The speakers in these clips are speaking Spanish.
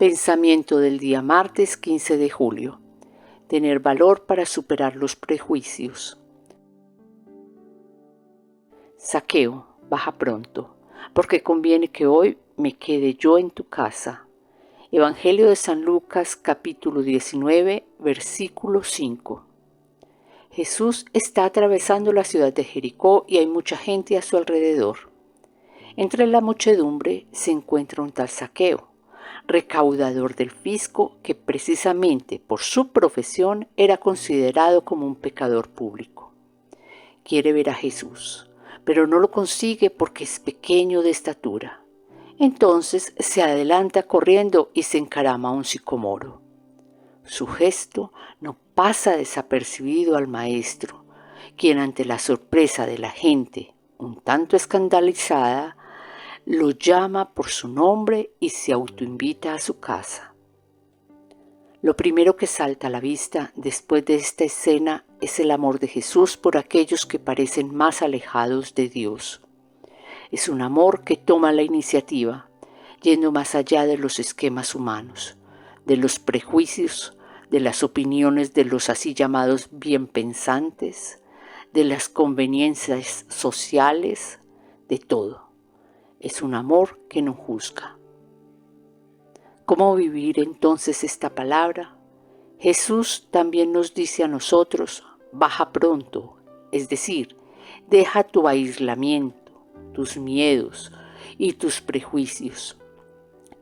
Pensamiento del día martes 15 de julio. Tener valor para superar los prejuicios. Zaqueo, baja pronto, porque conviene que hoy me quede yo en tu casa. Evangelio de San Lucas, capítulo 19, versículo 5. Jesús está atravesando la ciudad de Jericó y hay mucha gente a su alrededor. Entre la muchedumbre se encuentra un tal Zaqueo, recaudador del fisco, que precisamente por su profesión era considerado como un pecador público. Quiere ver a Jesús, pero no lo consigue porque es pequeño de estatura. Entonces se adelanta corriendo y se encarama a un sicomoro. Su gesto no pasa desapercibido al maestro, quien ante la sorpresa de la gente, un tanto escandalizada, lo llama por su nombre y se autoinvita a su casa. Lo primero que salta a la vista después de esta escena es el amor de Jesús por aquellos que parecen más alejados de Dios. Es un amor que toma la iniciativa, yendo más allá de los esquemas humanos, de los prejuicios, de las opiniones de los así llamados bien pensantes, de las conveniencias sociales, de todo. Es un amor que no juzga. ¿Cómo vivir entonces esta palabra? Jesús también nos dice a nosotros, baja pronto, es decir, deja tu aislamiento, tus miedos y tus prejuicios,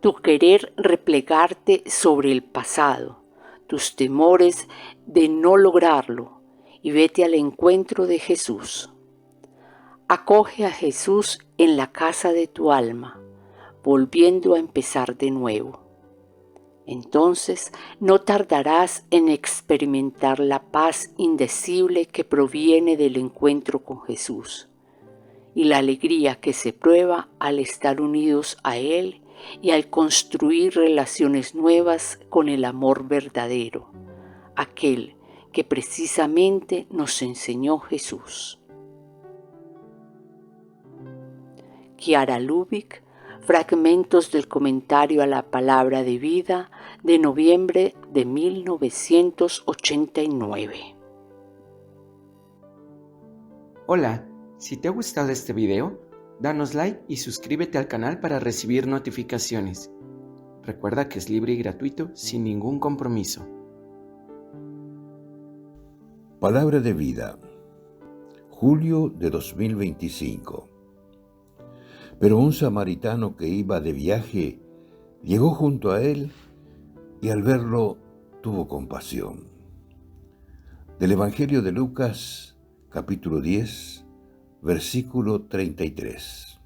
tu querer replegarte sobre el pasado, tus temores de no lograrlo y vete al encuentro de Jesús. Acoge a Jesús en la casa de tu alma, volviendo a empezar de nuevo. Entonces no tardarás en experimentar la paz indecible que proviene del encuentro con Jesús y la alegría que se prueba al estar unidos a Él y al construir relaciones nuevas con el amor verdadero, aquel que precisamente nos enseñó Jesús. Chiara Lubich, fragmentos del comentario a la palabra de vida de noviembre de 1989. Hola, si te ha gustado este video, danos like y suscríbete al canal para recibir notificaciones. Recuerda que es libre y gratuito sin ningún compromiso. Palabra de vida, julio de 2025. Pero un samaritano que iba de viaje llegó junto a él y al verlo tuvo compasión. Del Evangelio de Lucas, capítulo 10, versículo 33.